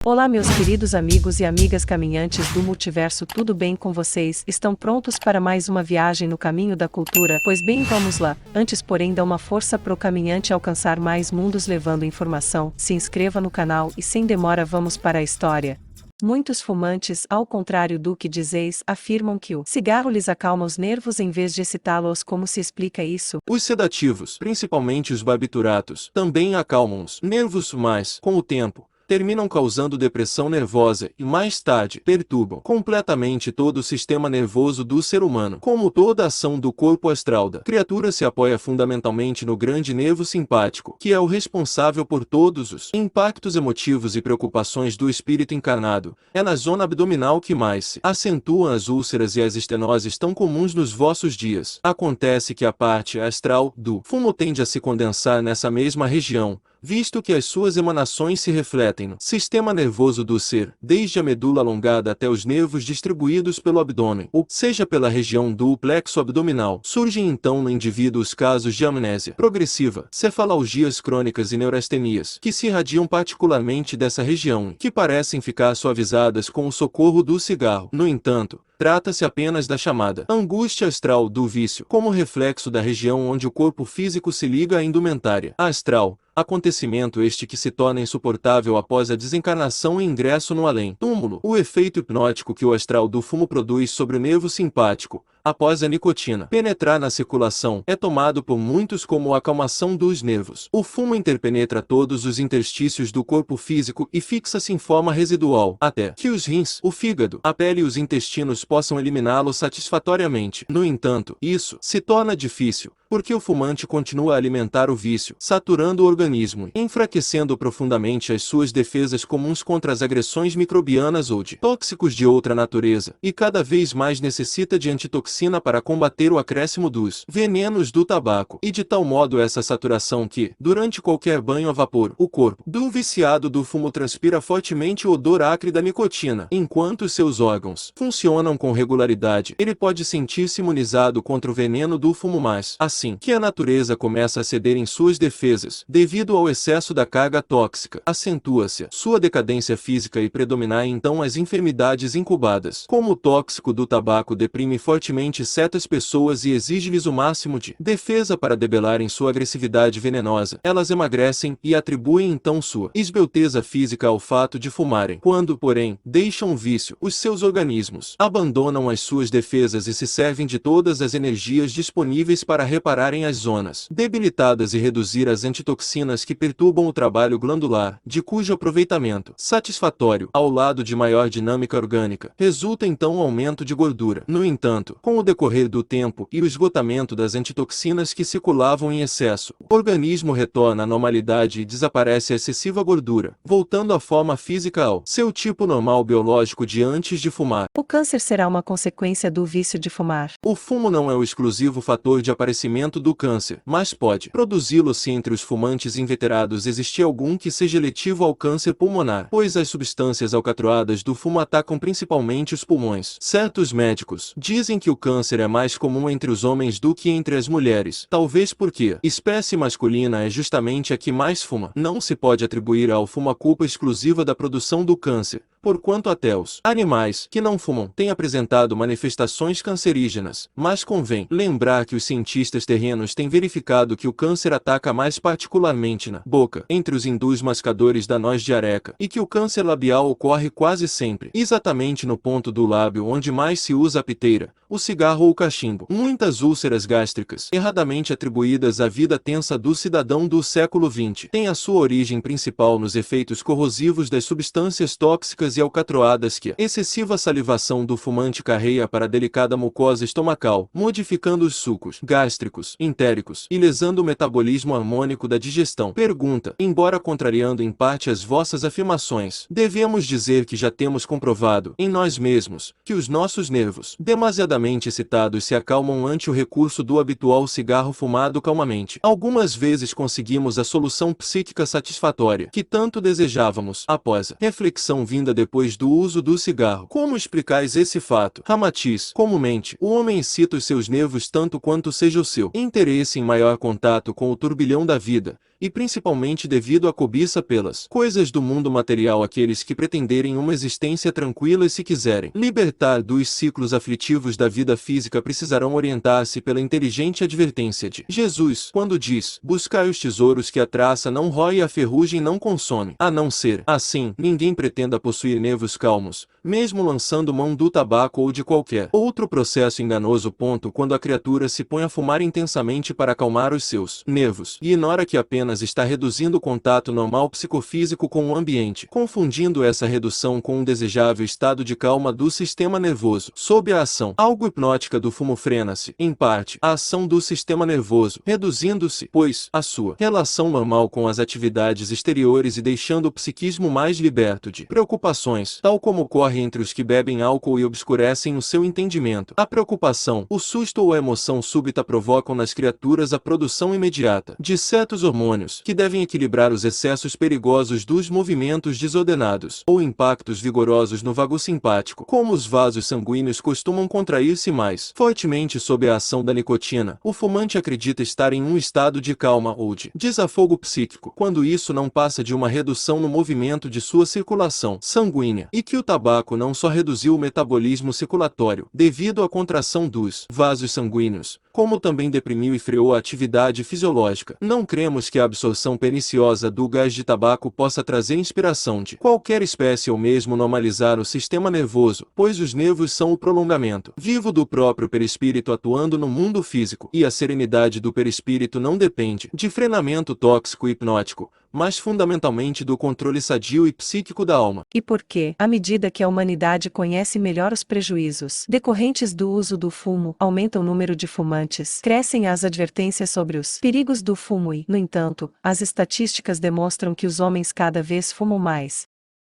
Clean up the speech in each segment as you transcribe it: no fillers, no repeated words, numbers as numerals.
Olá, meus queridos amigos e amigas caminhantes do multiverso, tudo bem com vocês? Estão prontos para mais uma viagem no caminho da cultura? Pois bem, vamos lá. Antes, porém, dá uma força pro caminhante alcançar mais mundos levando informação. Se inscreva no canal e sem demora vamos para a história. Muitos fumantes, ao contrário do que dizeis, afirmam que o cigarro lhes acalma os nervos em vez de excitá-los. Como se explica isso? Os sedativos, principalmente os barbituratos, também acalmam os nervos, mas, com o tempo, terminam causando depressão nervosa e, mais tarde, perturbam completamente todo o sistema nervoso do ser humano. Como toda ação do corpo astral da criatura se apoia fundamentalmente no grande nervo simpático, que é o responsável por todos os impactos emotivos e preocupações do espírito encarnado, é na zona abdominal que mais se acentuam as úlceras e as estenoses tão comuns nos vossos dias. Acontece que a parte astral do fumo tende a se condensar nessa mesma região, visto que as suas emanações se refletem no sistema nervoso do ser, desde a medula alongada até os nervos distribuídos pelo abdômen, ou seja pela região do plexo abdominal. Surgem então no indivíduo os casos de amnésia progressiva, cefalgias crônicas e neurastenias, que se irradiam particularmente dessa região e que parecem ficar suavizadas com o socorro do cigarro. No entanto, trata-se apenas da chamada angústia astral do vício, como reflexo da região onde o corpo físico se liga à indumentária astral. Acontecimento este que se torna insuportável após a desencarnação e ingresso no além-túmulo. O efeito hipnótico que o astral do fumo produz sobre o nervo simpático, após a nicotina penetrar na circulação, é tomado por muitos como a acalmação dos nervos. O fumo interpenetra todos os interstícios do corpo físico e fixa-se em forma residual, até que os rins, o fígado, a pele e os intestinos possam eliminá-lo satisfatoriamente. No entanto, isso se torna difícil, porque o fumante continua a alimentar o vício, saturando o organismo e enfraquecendo profundamente as suas defesas comuns contra as agressões microbianas ou de tóxicos de outra natureza, e cada vez mais necessita de antitoxina para combater o acréscimo dos venenos do tabaco, e de tal modo essa saturação que, durante qualquer banho a vapor, o corpo do viciado do fumo transpira fortemente o odor acre da nicotina. Enquanto seus órgãos funcionam com regularidade, ele pode sentir-se imunizado contra o veneno do fumo, mas, assim que a natureza começa a ceder em suas defesas, devido ao excesso da carga tóxica, acentua-se sua decadência física e predominar então as enfermidades incubadas. Como o tóxico do tabaco deprime fortemente certas pessoas e exige-lhes o máximo de defesa para debelarem sua agressividade venenosa, elas emagrecem e atribuem então sua esbelteza física ao fato de fumarem. Quando, porém, deixam o vício, os seus organismos abandonam as suas defesas e se servem de todas as energias disponíveis para repararem as zonas debilitadas e reduzir as antitoxinas que perturbam o trabalho glandular, de cujo aproveitamento satisfatório, ao lado de maior dinâmica orgânica, resulta então o aumento de gordura. No entanto, com o decorrer do tempo e o esgotamento das antitoxinas que circulavam em excesso, o organismo retorna à normalidade e desaparece a excessiva gordura, voltando à forma física ao seu tipo normal biológico de antes de fumar. O câncer será uma consequência do vício de fumar. O fumo não é o exclusivo fator de aparecimento do câncer, mas pode produzi-lo se entre os fumantes inveterados existir algum que seja letivo ao câncer pulmonar, pois as substâncias alcatroadas do fumo atacam principalmente os pulmões. Certos médicos dizem que o câncer é mais comum entre os homens do que entre as mulheres, talvez porque a espécie masculina é justamente a que mais fuma. Não se pode atribuir ao fumo a culpa exclusiva da produção do câncer, porquanto até os animais que não fumam têm apresentado manifestações cancerígenas, mas convém lembrar que os cientistas terrenos têm verificado que o câncer ataca mais particularmente na boca, entre os hindus mascadores da noz de areca, e que o câncer labial ocorre quase sempre exatamente no ponto do lábio onde mais se usa a piteira, o cigarro ou o cachimbo. Muitas úlceras gástricas, erradamente atribuídas à vida tensa do cidadão do século XX, têm a sua origem principal nos efeitos corrosivos das substâncias tóxicas e alcatroadas que a excessiva salivação do fumante carrega para a delicada mucosa estomacal, modificando os sucos gástricos, entéricos e lesando o metabolismo harmônico da digestão. Pergunta: embora contrariando em parte as vossas afirmações, devemos dizer que já temos comprovado, em nós mesmos, que os nossos nervos, demasiadamente excitados, se acalmam ante o recurso do habitual cigarro fumado calmamente. Algumas vezes conseguimos a solução psíquica satisfatória que tanto desejávamos, após a reflexão vinda depois do uso do cigarro. Como explicais esse fato? Ramatiz: comumente, o homem excita os seus nervos tanto quanto seja o seu interesse em maior contato com o turbilhão da vida, e principalmente devido à cobiça pelas coisas do mundo material. Aqueles que pretenderem uma existência tranquila e se quiserem libertar dos ciclos aflitivos da vida física precisarão orientar-se pela inteligente advertência de Jesus, quando diz: buscai os tesouros que a traça não rói e a ferrugem não consome. A não ser assim, ninguém pretenda possuir nervos calmos, mesmo lançando mão do tabaco ou de qualquer outro processo enganoso. Quando a criatura se põe a fumar intensamente para acalmar os seus nervos, e ignora que apenas está reduzindo o contato normal psicofísico com o ambiente, confundindo essa redução com um desejável estado de calma do sistema nervoso. Sob a ação algo hipnótica do fumo frena-se, em parte, a ação do sistema nervoso, reduzindo-se, pois, a sua relação normal com as atividades exteriores e deixando o psiquismo mais liberto de preocupações, tal como ocorre entre os que bebem álcool e obscurecem o seu entendimento. A preocupação, o susto ou a emoção súbita provocam nas criaturas a produção imediata de certos hormônios, que devem equilibrar os excessos perigosos dos movimentos desordenados, ou impactos vigorosos no vago simpático. Como os vasos sanguíneos costumam contrair-se mais fortemente sob a ação da nicotina, o fumante acredita estar em um estado de calma ou de desafogo psíquico, quando isso não passa de uma redução no movimento de sua circulação sanguínea, e que o tabaco não só reduziu o metabolismo circulatório, devido à contração dos vasos sanguíneos, como também deprimiu e freou a atividade fisiológica. Não cremos que a absorção perniciosa do gás de tabaco possa trazer inspiração de qualquer espécie ou mesmo normalizar o sistema nervoso, pois os nervos são o prolongamento vivo do próprio perispírito atuando no mundo físico, e a serenidade do perispírito não depende de frenamento tóxico e hipnótico, mas fundamentalmente do controle sadio e psíquico da alma. E porque, à medida que a humanidade conhece melhor os prejuízos decorrentes do uso do fumo, aumenta o número de fumantes, crescem as advertências sobre os perigos do fumo e, no entanto, as estatísticas demonstram que os homens cada vez fumam mais.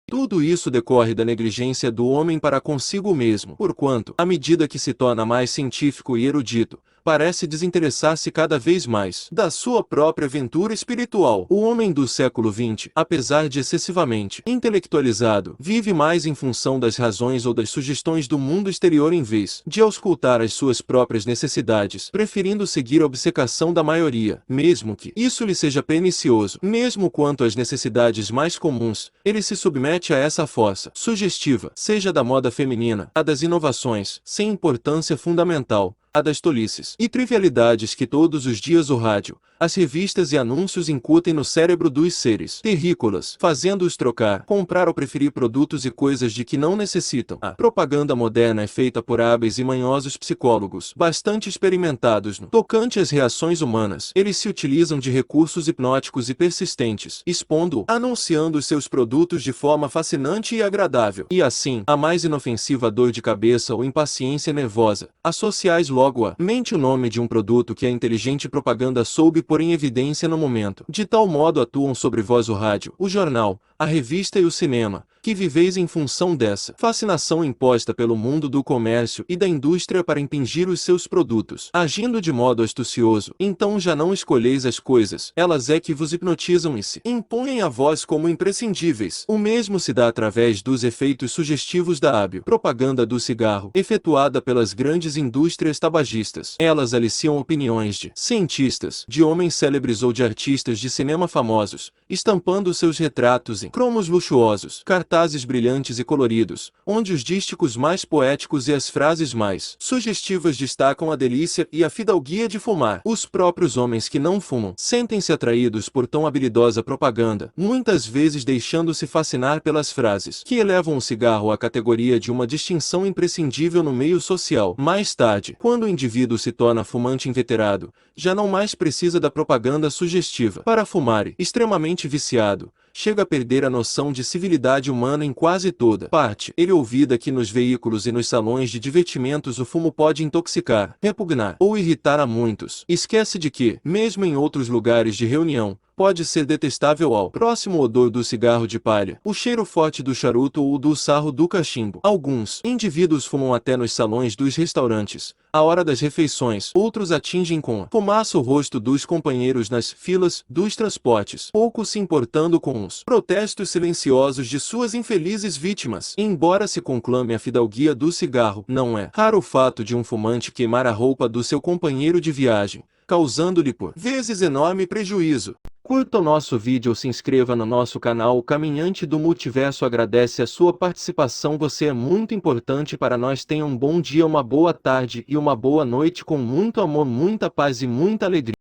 Tudo isso decorre da negligência do homem para consigo mesmo, porquanto, à medida que se torna mais científico e erudito, parece desinteressar-se cada vez mais da sua própria aventura espiritual. O homem do século XX, apesar de excessivamente intelectualizado, vive mais em função das razões ou das sugestões do mundo exterior em vez de auscultar as suas próprias necessidades, preferindo seguir a obcecação da maioria, mesmo que isso lhe seja pernicioso. Mesmo quanto às necessidades mais comuns, ele se submete a essa força sugestiva, seja da moda feminina, a das inovações, sem importância fundamental, a das tolices e trivialidades que todos os dias o rádio, as revistas e anúncios incutem no cérebro dos seres terrícolas, fazendo-os trocar, comprar ou preferir produtos e coisas de que não necessitam. A propaganda moderna é feita por hábeis e manhosos psicólogos, bastante experimentados no tocante às reações humanas. Eles se utilizam de recursos hipnóticos e persistentes, expondo, anunciando os seus produtos de forma fascinante e agradável. E assim, a mais inofensiva dor de cabeça ou impaciência nervosa, associais logo à mente o nome de um produto que a inteligente propaganda soube pôr em evidência no momento. De tal modo atuam sobre vós o rádio, o jornal, a revista e o cinema, que viveis em função dessa fascinação imposta pelo mundo do comércio e da indústria para impingir os seus produtos, agindo de modo astucioso. Então já não escolheis as coisas, elas é que vos hipnotizam e se impõem a vós como imprescindíveis. O mesmo se dá através dos efeitos sugestivos da hábil propaganda do cigarro, efetuada pelas grandes indústrias tabagistas. Elas aliciam opiniões de cientistas, de homens célebres ou de artistas de cinema famosos, estampando seus retratos em cromos luxuosos, cartazes brilhantes e coloridos, onde os dísticos mais poéticos e as frases mais sugestivas destacam a delícia e a fidalguia de fumar. Os próprios homens que não fumam sentem-se atraídos por tão habilidosa propaganda, muitas vezes deixando-se fascinar pelas frases que elevam o cigarro à categoria de uma distinção imprescindível no meio social. Mais tarde, quando o indivíduo se torna fumante inveterado, já não mais precisa da propaganda sugestiva para fumar e, extremamente viciado, chega a perder a noção de civilidade humana em quase toda parte. Ele ouvida que nos veículos e nos salões de divertimentos o fumo pode intoxicar, repugnar ou irritar a muitos. Esquece de que, mesmo em outros lugares de reunião, pode ser detestável ao próximo odor do cigarro de palha, o cheiro forte do charuto ou do sarro do cachimbo. Alguns indivíduos fumam até nos salões dos restaurantes, à hora das refeições. Outros atingem com a fumaça o rosto dos companheiros nas filas dos transportes, pouco se importando com os protestos silenciosos de suas infelizes vítimas. Embora se conclame a fidalguia do cigarro, não é raro o fato de um fumante queimar a roupa do seu companheiro de viagem, causando-lhe por vezes enorme prejuízo. Curta o nosso vídeo ou se inscreva no nosso canal. O Caminhante do Multiverso agradece a sua participação. Você é muito importante para nós. Tenha um bom dia, uma boa tarde e uma boa noite com muito amor, muita paz e muita alegria.